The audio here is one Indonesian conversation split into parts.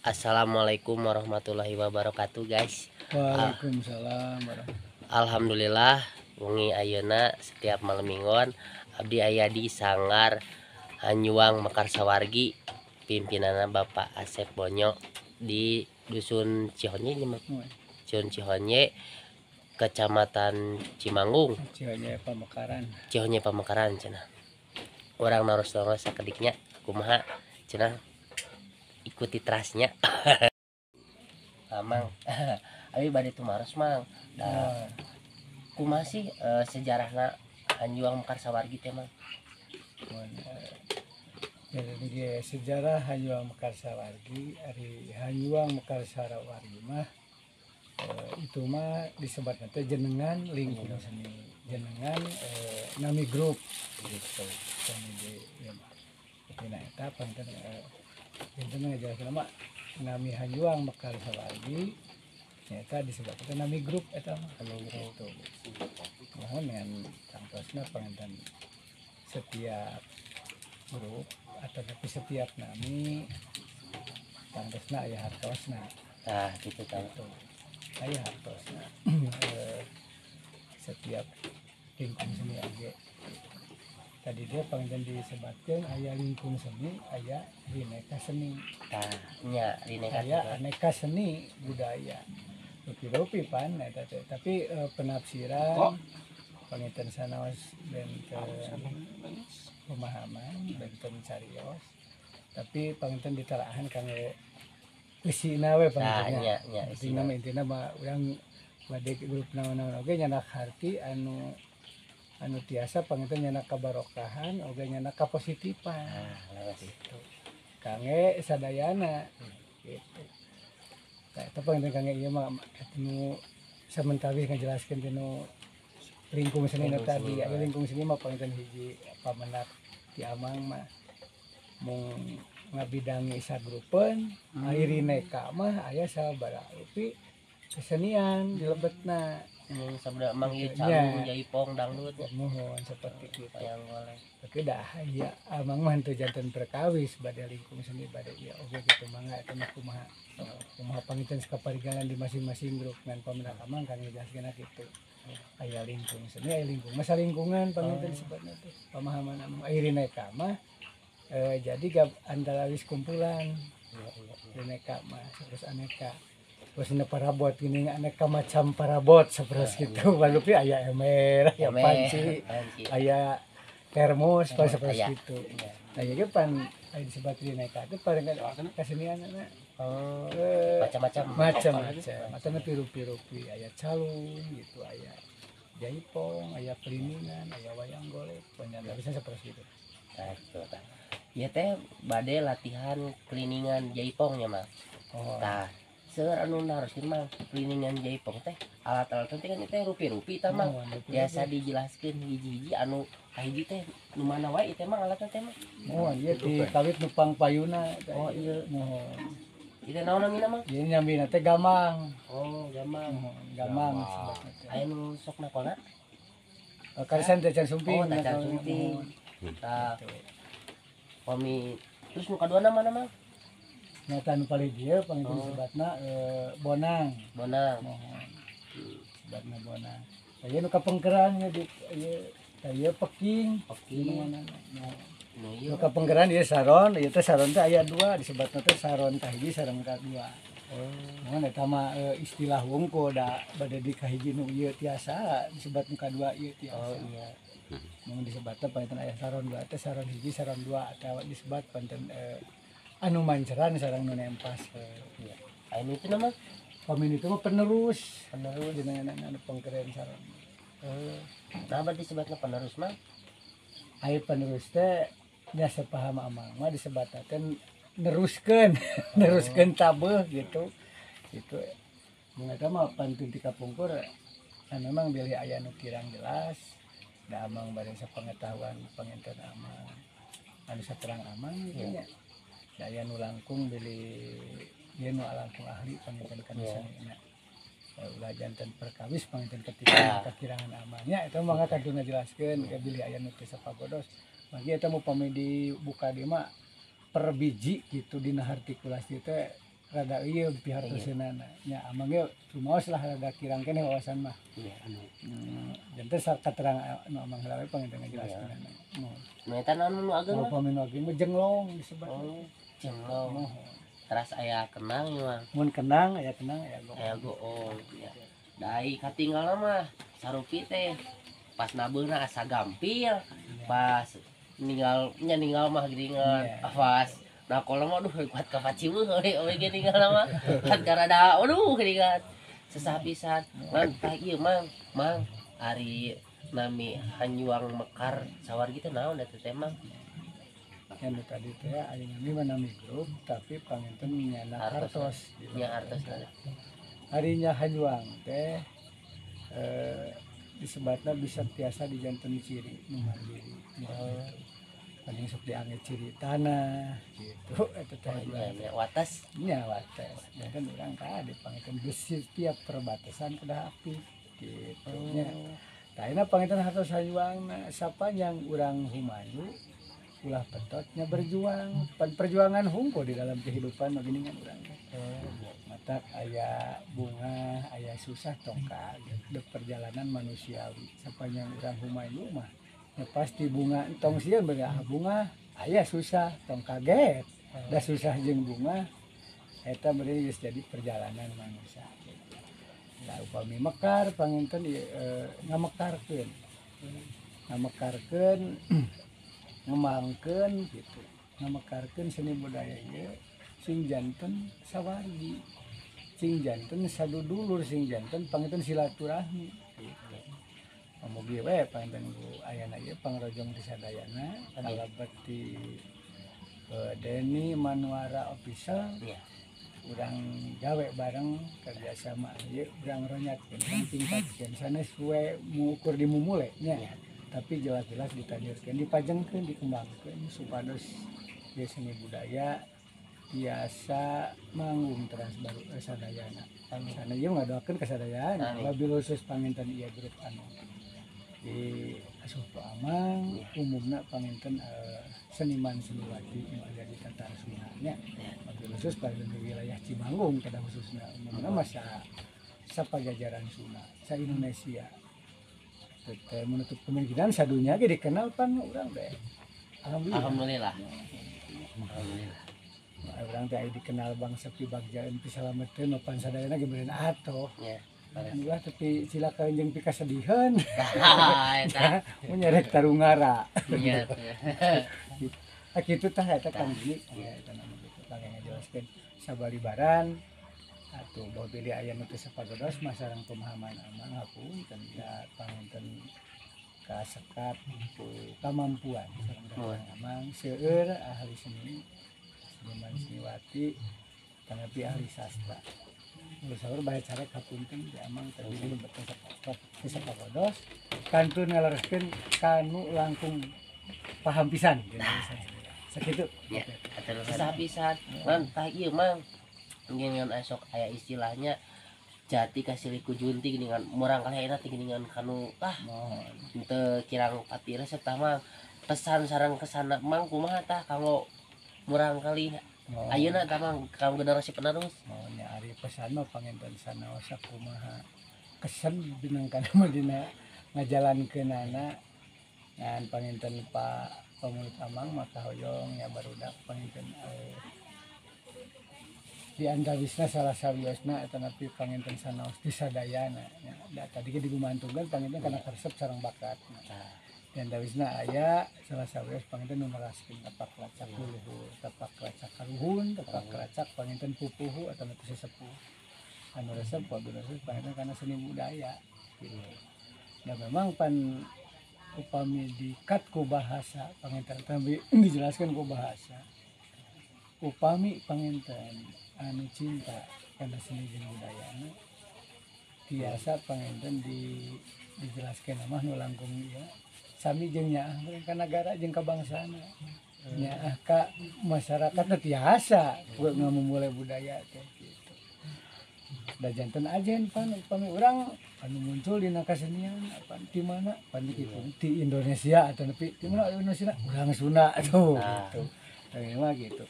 Assalamualaikum warahmatullahi wabarakatuh guys. Waalaikumsalam Alhamdulillah wengi ayeuna setiap malam mingguan abdi aya di Sanggar Hanyuang Mekarsawargi, pimpinanna Bapak Asep Bonyo di dusun Cihonye, Cihonye, Kecamatan Cimanggung, Cihonye Pamekaran cenah. Orang naros-naros sakediknya kumaha cenah ikuti trasnya. Mang abi bade tumaros mang kumaha sih sejarahna Hanyuang Mekarsawargi teh mang. Jadi sejarah Hanyuang Mekarsawargi, ari Hanyuang Mekarsawargi mah itu mah disebut nanti jenengan lingkung seni, jenengan nami grup gitu. Nah eta panten itu ngajelaskeun mah nami Hanyuang Mekarsawargi nyata disebutkan nami grup eta mah gitu. Mohon dengan tangtosna panganten setiap grup atau tapi setiap nami tangtosna aya hartosna. Nah gitu kan Aya hartosna. Setiap lingkung seni aja tadi dia panganten disebutkan aya lingkung seni, aya rineka seni. Tah nya rineka Aya aneka seni budaya. Rupi-rupi pan eta teh, tapi penafsiran panginten sanaos benten pemahaman benten carios, tapi panginten ditalaahan kangge eusina we pangintennya. Intina mah urang bade grup naon-naon oge nyana harti anu tiasa panginten nyana kabarokahan oge nyana kapositifan. Gitu. Kangge sadayana gitu. Eta panginten kangge ieu mah anu samentari ngajelaskeun tinu lingkung seni tadi. Aya lingkung seni mah panginten hiji pamendak ti Amang mah mung ngabidangi sagrupeun, rineka mah aya sabaraha rupi kesenian dilebetna. Sabda Mang ieu calu jaipong dangdut mohon seperti itu yang boleh. Tapi dah ya Amang mah henteu janten perkawis bade lingkung seni bade ieu oge gitu mangga eta mah kumaha panginten sakaparigalan di masing-masing grup ngan pamendak Amang kan ngejelaskeun kitu. Aya lingkung seni, aya lingkung masa lingkungan panginten sebutna teh. Pemahaman Amang aya rineka mah jadi antara wis kumpulan. Rineka mah terus aneka. Terus parabot gini aneka macam parabot seperti gitu. Balupi aya ember, aya panci, aya termos seperti itu. Nah ieu pan aya disebut rineka teh paling kesenianna. Macam-macam. Macamna pirupi-rupi, aya calung gitu, aya jaipong, aya peliningan, aya wayang golek, banyak bisa seperti itu. Ieu teh bade latihan keliningan jaipongnya mah. Tah seueur anu naroskeun mah keliningan jaipong teh alat-alat teh kan teh rupi-rupi tah mah. Biasa dijelaskeun hiji-hiji anu kahiji teh nu mana wae teh mah alatna teh mah. Oh ieu ti kawit nupang payuna. Oh ieu. Mohon. Itu naon namina mah? Ieu nyambina teh gamang. Oh, gamang. Gamang. Aya nu sok nakona? Karisan teh can sumping. Oh, can sumping. Tah. Pami terus nu kaduana mana mah? Nyata nu paling dieu panggil sebatna bonang. Bonang. Sebatna bonang. Aya nu kapengkeran ya di ieu peking. Nu kapengkeran ieu saron, ieu teh saron teh aya dua disebutna teh saron kahiji sareng kadua. Mun eta mah istilah wungkul da bade di kahiji nu ieu tiasa disebut nu kadua ieu tiasa. Oh iya. Mun disebutna panten aya saron dua teh saron hiji saron dua atawa disebut panten anu manceran sareng nu nempas. Anu itu nama? Pamin itu mah penerus jenengan anu pengkeren saron. Nah berarti disebutna penerus mah? Aya penerus teh nya sepaham Amang mah disebutakeun neruskeun, neruskeun tabeuh gitu. Gitu. Mun eta mah pantun ti kapungkur memang bilih aya nu kirang jelas. Da Amang bade sapengetahuan panginten Amang. Anu saterang Amang gitu nya. Daya nu langkung beli dia nu langkung ahli panginten kanisana. Ulah janten perkawis panginten ketika kekirangan Amangnya eta mangga kadu ngajelaskeun ke bili aya nu teu sapagodos. Bagi eta mau pami dibuka di mah per biji gitu dina artikulasi teh rada ieu pihartoseunana nya amang ge cumaos lah rada kirang keneh wawasan mah. Iya anu Janten katerang anu amang heula we panginten ngajelaskeun. nu eta naon nu ageng mah Upami nu ageng mah jenglong disebut. oh jenglong teras aya kenang ieu mah Mun kenang aya goong. aya goong ya dai katinggalna mah sarupi teh pas nabeuna asa gampil pas ninggal mah geuningan pas nah kalau mah aduh kuat ka paciweuh we geuningan mah kan karada aduh geuningan sesah pisan man tah ieu mang ari nami Hanjuang Mekar sawar gitu naon eta teh mang Yang tadi teh aya nami manami grup tapi panginten nyana hartos. nya artos Harinya Hanjuang teh disebatna bisa tiasa di janten ciri nu mandiri. Paling sok diangge ciri tanah gitu eta teh nya watas nya wates. Dan kan urang ka di panginten geus tiap perbatasan kedah aktif gitu nya. Tah panginten hartos Hanjuangna sapanjang urang Humayu ulah petotnya berjuang perjuangan hungkul di dalam kehidupan begini kan urang matak aya bunga aya susah tongka de perjalanan manusiawi sepanjang urang Humayu mah ya pasti bunga tong sieun bunga aya susah tong kaget da susah jeung bunga eta beureun geus jadi perjalanan manusia. Lah upami mekar panginten ngamekarkeun ngembangkeun gitu ngamekarkeun seni budaya ieu sing janten sawargi sing janten sadudulur sing janten panginten silaturahmi gitu. Mugi we panginten ku ayana ieu pangrojong di sadayana kalebet di Denny Manuara Official urang gawe bareng kerjasama ieu urang ronyatkeun tingkatkeun sanes we ngukur di mumule nya. Tapi jelas-jelas ditanjurkeun dipajengkeun dikembangkeun supados ieu seni budaya biasa manggung terus baru sadayana. Sana ieu ngadoakeun ka sadayana wabil khusus panginten ieu grup anu di asup Amang umumna panginten seniman seniwati yang ada di Tatar Sunanya wabil khusus panginten di wilayah Cimanggung kada khususna umumna masa sapajajaran Sunda sa Indonesia. Menutup kemungkinan sadunya ge dikenal pan urang teh. Alhamdulillah. Urang teh dikenal bangsa Sepi Bagja pi salametkeun mapan sadayana ge beureun atoh. Nya. Ulah tapi cilaka jeung pi kasedihan. Eta Mun nyarek tarungara. nya. Kitu tah eta Kang Dini. Eta nama kitu Kang ngajelaskeun sabalibaran atuh bahwa pilih aya nu teu sapagodos masareng pemahaman amang hapunten ya panginten kasekat ku kamampuan sareng amang seueur ahli seni seniman seniwati tanapi ahli sastra mulai saur bae carek hapunten di amang tadi dulu betul sapagodos kantun ngalereskeun kanu langkung paham pisan sakitu Ya, susah pisan. Man tah ieu mang dengan esok aya istilahnya jati kasih liku junti dengan murang kali enak dengan kanu teu kirang pati resep tah mang pesan sareng kesana mang kumaha tah kanggo murang kali ayeuna tah mang kanggo generasi penerus nya ari pesan mah panginten sanaosa kumaha kesan binangkana mah dina ngajalankeunana ngan panginten Pak Pemulut Amang maka hoyong ya barudak panginten di antawisna salah sawiosna eta napi panginten sanaos di sadayana nya tadi ge digumantungan panginten kana resep sareng bakat di antawisna aya salah sawios panginten nu naraskeun tapak lacak luhur tapak lacak karuhun tapak lacak panginten pupuhu atawa nu sesepuh anu resep wabil resep panginten kana seni budaya gitu. Nah memang pan upami dikat ku bahasa panginten tapi dijelaskan ku bahasa upami panginten anu cinta kana seni jeung budayana biasa panginten dijelaskeun mah nu langkung ieu sami jeung nyaah ka nagara jeung ka bangsana nyaah ka masyarakat tiasa ngamumule budaya teh gitu. Da janten ajen pan upami urang anu muncul dina kasenian apa di mana pan kitu di Indonesia atau nepi di mana Indonesia urang Sunda tuh gitu. Mah gitu.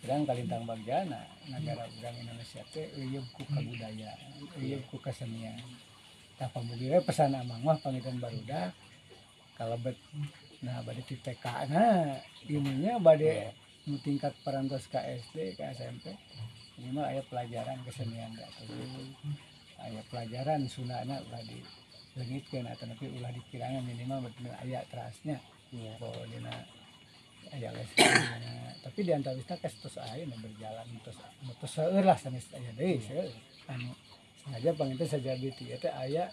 Urang kalintang bagjana negara urang Indonesia teh eueuh ku kabudayaan, eueuh ku kesenian. Tah pamugi we pesan amang mah pangitan barudak kalebet nah bade ti TK na ininya bade nu tingkat parantos ka SD ka SMP ini mah aya pelajaran kesenian da aya pelajaran sunana ulah di leungitkeun atawa tapi ulah dikirangan minimal betul aya terasnya Iya. bahwa dina aya les tapi di antaranya tos aya nu berjalan tos seueur lah sanes aya deui seueur anu sengaja panginten saja biti eta aya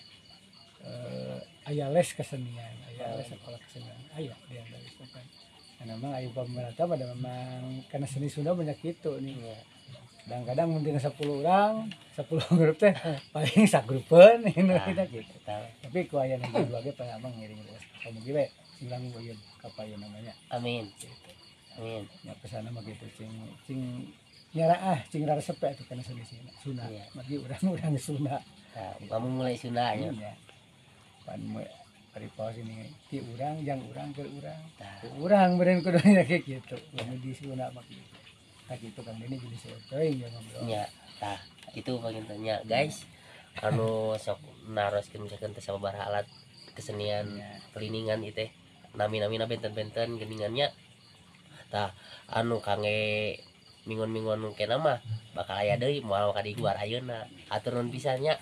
aya les kesenian aya les sekolah kesenian aya di antaranya kan karena memang aya pemerintah pada memang karena seni Sunda banyak itu nih Iya. kadang-kadang mungkin 10 orang 10 grup teh paling sagrupeun kita gitu Tahu. tapi ku aya nu dua ge paling abang ngiring terus kamu ge we silang boyeun kapaya namanya Amin. gitu. Amin. Ya kesana mah gitu cing nyara cing resep itu kana seni Sunda Iya. bagi urang Sunda Nah, kamu mulai sunahnya. ya pan paripos ini ti urang jang urang ke urang Nah, urang beren kudu nya kayak gitu lamun di Sunda mah gitu tak itu kan ini jadi teuing ya ngobrol nya. Tah, itu pengen tanya, guys. Anu sok naroskeun misalkan teh sababaraha alat kesenian Ya. keliningan ieu teh. Nami-namina benten-benten geuningannya. Tah, anu kangge mingon-mingon kena mah bakal aya deui moal ka di luar ayeuna. Atur nuhun pisannya.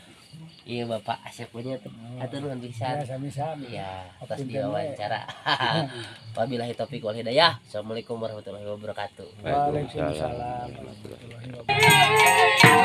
Iya Bapak Asep punya tuh. Atur nuhun pisan. ya sami-sami Ya, atas Punten diwawancara. Wabillahi taufiq wal hidayah. Assalamualaikum warahmatullahi wabarakatuh. Waalaikumsalam warahmatullahi wabarakatuh.